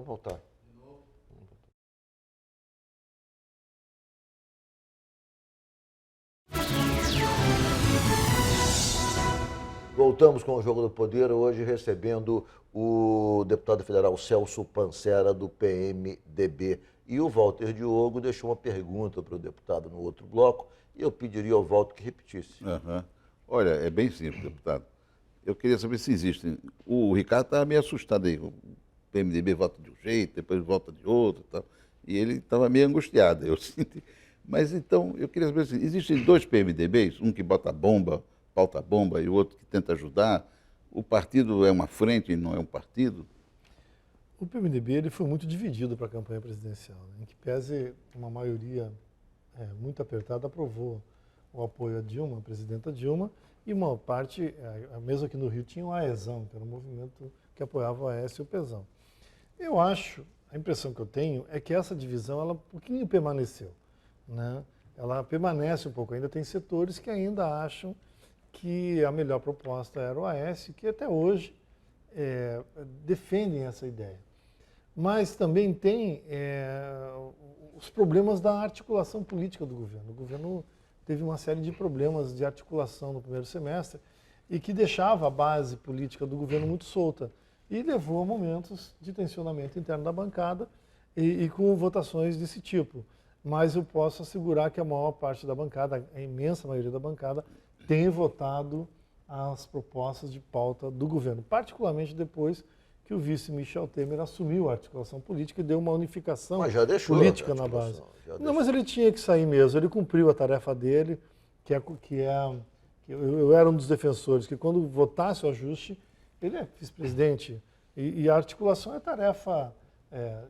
Vamos voltar. Voltamos com o Jogo do Poder, hoje recebendo o deputado federal Celso Pancera, do PMDB. E o Walter Diogo deixou uma pergunta para o deputado no outro bloco, e eu pediria ao Walter que repetisse. Uhum. Olha, é bem simples, deputado. Eu queria saber se existem. O Ricardo estava meio assustado aí. O PMDB vota de um jeito, depois vota de outro e tal. E ele estava meio angustiado, eu senti. Mas então, eu queria saber se existem dois PMDBs, um que bota bomba, pauta bomba, e o outro que tenta ajudar. O partido é uma frente e não é um partido? O PMDB ele foi muito dividido para a campanha presidencial, né? Em que pese uma maioria muito apertada aprovou o apoio à Dilma, a presidenta Dilma, e uma parte, mesmo aqui no Rio, tinha o AESão, que era um movimento que apoiava o Aécio e o Pezão. Eu acho, a impressão que eu tenho é que essa divisão, ela um pouquinho permaneceu, né? Ela permanece um pouco, ainda tem setores que ainda acham que a melhor proposta era o Aécio, que até hoje defendem essa ideia. Mas também tem os problemas da articulação política do governo. O governo teve uma série de problemas de articulação no primeiro semestre e que deixava a base política do governo muito solta e levou a momentos de tensionamento interno da bancada e com votações desse tipo. Mas eu posso assegurar que a maior parte da bancada, a imensa maioria da bancada, tem votado as propostas de pauta do governo, particularmente depois que o vice Michel Temer assumiu a articulação política e deu uma unificação política na base. Não, mas ele tinha que sair mesmo, ele cumpriu a tarefa dele, eu era um dos defensores, que quando votasse o ajuste, ele é vice-presidente, e a articulação é tarefa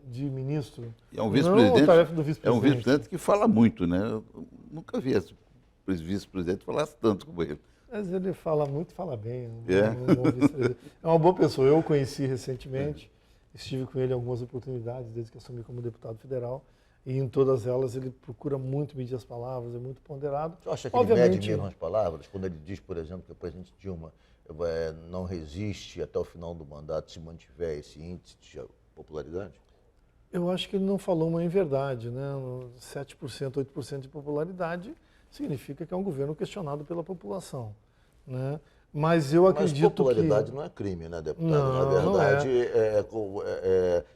de ministro, é um vice-presidente, não tarefa do vice-presidente. É um vice-presidente que fala muito, né? Eu nunca vi esse vice-presidente falar tanto como ele. Mas ele fala muito, fala bem. É uma boa pessoa. Eu o conheci recentemente, estive com ele em algumas oportunidades, desde que assumi como deputado federal, e em todas elas ele procura muito medir as palavras, é muito ponderado. Você acha que ele mede mesmo as palavras? Quando ele diz, por exemplo, que a presidente Dilma não resiste até o final do mandato se mantiver esse índice de popularidade? Eu acho que ele não falou uma inverdade, né? 7%, 8% de popularidade significa que é um governo questionado pela população, né? Mas eu acredito que... Mas popularidade não é crime, né, deputado? Não, na verdade,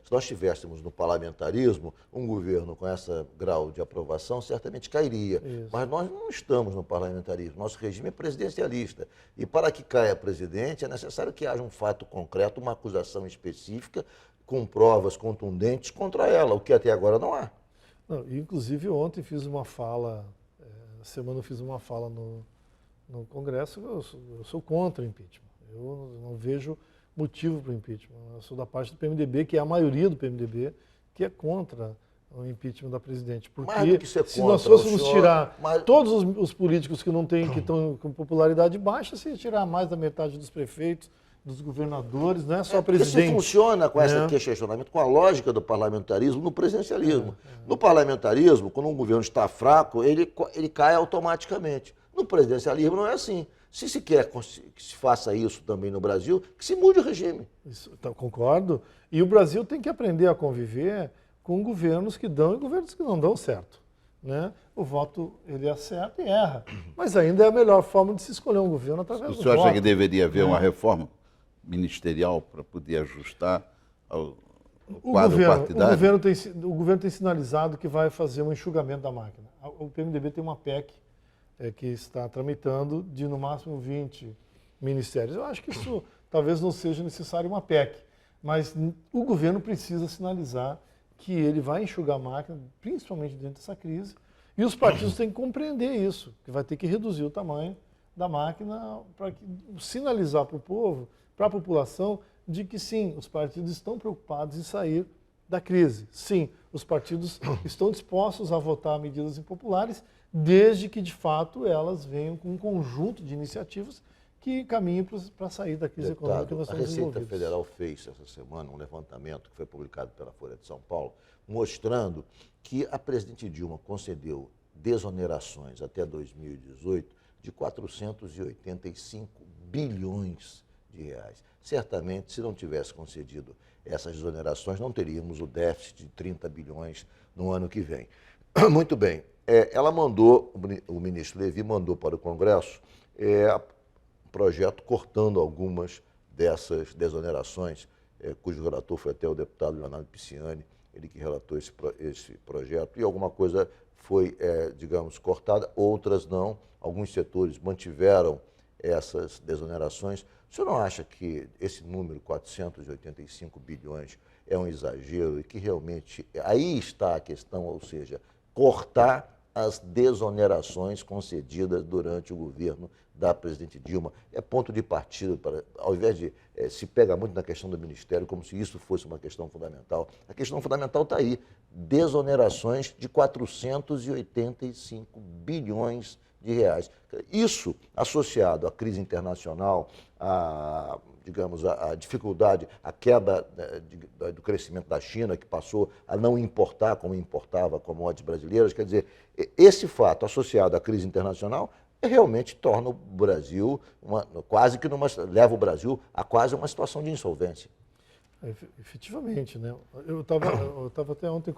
se nós tivéssemos no parlamentarismo um governo com esse grau de aprovação, certamente cairia. Isso. Mas nós não estamos no parlamentarismo. Nosso regime é presidencialista. E para que caia presidente, é necessário que haja um fato concreto, uma acusação específica, com provas contundentes contra ela, o que até agora não há. Não, inclusive, ontem fiz uma fala, semana eu fiz uma fala no Congresso, eu sou contra o impeachment. Eu não vejo motivo para o impeachment. Eu sou da parte do PMDB, que é a maioria do PMDB, que é contra o impeachment da presidente. Porque se nós fôssemos tirar todos os políticos que estão com popularidade baixa, se tirar mais da metade dos prefeitos, dos governadores, não é só presidente. Isso funciona com esse questionamento, com a lógica do parlamentarismo no presidencialismo. No parlamentarismo, quando um governo está fraco, ele cai automaticamente. No presidencialismo não é assim. Se se quer que se faça isso também no Brasil, que se mude o regime. Isso, concordo. E o Brasil tem que aprender a conviver com governos que dão e governos que não dão certo, né? O voto, ele acerta e erra. Mas ainda é a melhor forma de se escolher um governo através do voto. O senhor acha que deveria haver uma reforma ministerial para poder ajustar ao quadro partidário? O governo tem sinalizado que vai fazer um enxugamento da máquina. O PMDB tem uma PEC que está tramitando de no máximo 20 ministérios. Eu acho que isso talvez não seja necessário uma PEC, mas o governo precisa sinalizar que ele vai enxugar a máquina, principalmente dentro dessa crise, e os partidos têm que compreender isso, que vai ter que reduzir o tamanho da máquina para sinalizar para o povo, para a população, de que sim, os partidos estão preocupados em sair da crise. Sim, os partidos estão dispostos a votar medidas impopulares, desde que, de fato, elas venham com um conjunto de iniciativas que caminhem para sair da crise econômica que nós estamos envolvidos. A Receita Federal fez essa semana um levantamento que foi publicado pela Folha de São Paulo, mostrando que a presidente Dilma concedeu desonerações até 2018 de 485 bilhões de reais. Certamente, se não tivesse concedido essas exonerações, não teríamos o déficit de 30 bilhões no ano que vem. Muito bem. Ela mandou, o ministro Levi mandou para o Congresso um projeto cortando algumas dessas desonerações, cujo relator foi até o deputado Leonardo Pisciani, ele que relatou esse projeto, e alguma coisa foi, digamos, cortada, outras não. Alguns setores mantiveram essas desonerações. O senhor não acha que esse número, 485 bilhões, é um exagero e que realmente aí está a questão, ou seja, cortar as desonerações concedidas durante o governo da presidente Dilma? É ponto de partida, ao invés de se pega muito na questão do Ministério, como se isso fosse uma questão fundamental. A questão fundamental está aí, desonerações de 485 bilhões de reais. Isso, associado à crise internacional, digamos, a dificuldade, a queda do crescimento da China, que passou a não importar como importava commodities brasileiras, quer dizer, esse fato associado à crise internacional realmente torna o Brasil, leva o Brasil a quase uma situação de insolvência. Efetivamente, né? Eu estava até ontem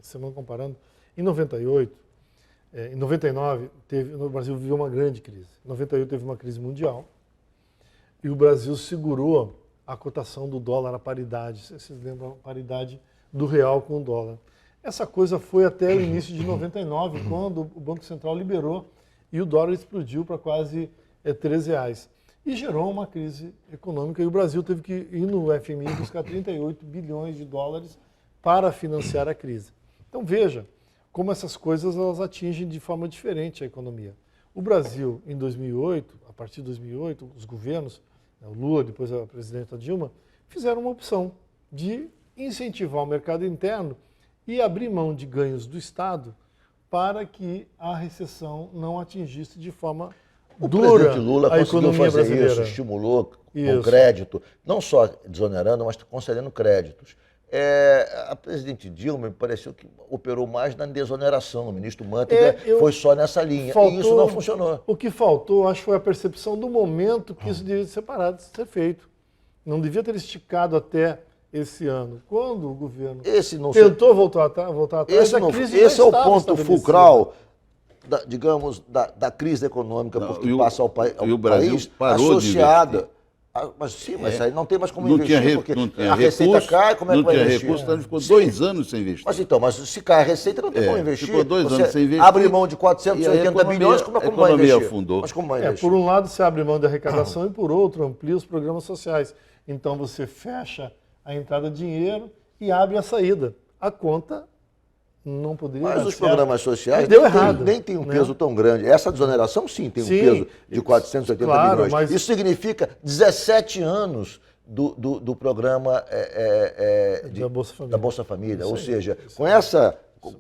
semana comparando, em 98, em 99, o Brasil viveu uma grande crise. Em 98 teve uma crise mundial e o Brasil segurou a cotação do dólar à paridade. Vocês lembram a paridade do real com o dólar? Essa coisa foi até o início de 99, quando o Banco Central liberou e o dólar explodiu para quase R$13. E gerou uma crise econômica e o Brasil teve que ir no FMI buscar 38 bilhões de dólares para financiar a crise. Então veja como essas coisas elas atingem de forma diferente a economia. O Brasil, em 2008, a partir de 2008, os governos, o Lula, depois a presidenta Dilma, fizeram uma opção de incentivar o mercado interno e abrir mão de ganhos do Estado para que a recessão não atingisse de forma dura presidente Lula a conseguiu economia fazer brasileira. isso, estimulou com Isso. crédito, não só desonerando, mas concedendo créditos. A presidente Dilma me pareceu que operou mais na desoneração. O ministro Manteiga foi só nessa linha. E isso não funcionou. O que faltou, acho, foi a percepção do momento que isso devia ser parado de ser feito. Não devia ter esticado até esse ano. Quando o governo tentou voltar atrás, esse é o ponto fulcral, digamos, da crise econômica porque passa ao país associada. Mas aí não tem mais como investir, porque a receita cai, como é que vai investir? Não tinha recurso, então ficou 2 anos sem investir. Mas se cai a receita, não tem como investir. Ficou 2 anos sem investir. Abre mão de 480 bilhões, como vai investir? Afundou. Mas como vai investir? Por um lado, você abre mão da arrecadação e, por outro, amplia os programas sociais. Então, você fecha a entrada de dinheiro e abre a saída. A conta não poderia Mas os programas sociais nem tem um peso tão grande. Essa desoneração, sim, tem um peso de 480 bilhões. Mas isso significa 17 anos do programa da Bolsa Família. Ou seja,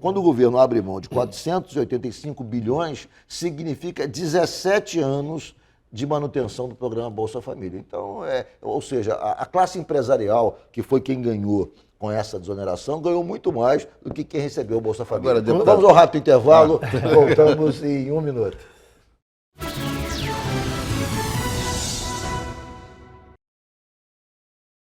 quando o governo abre mão de 485 bilhões, significa 17 anos de manutenção do programa Bolsa Família. Então, ou seja, a classe empresarial, que foi quem ganhou com essa desoneração, ganhou muito mais do que quem recebeu o Bolsa Família. Vamos ao rápido intervalo, voltamos em 1 minuto.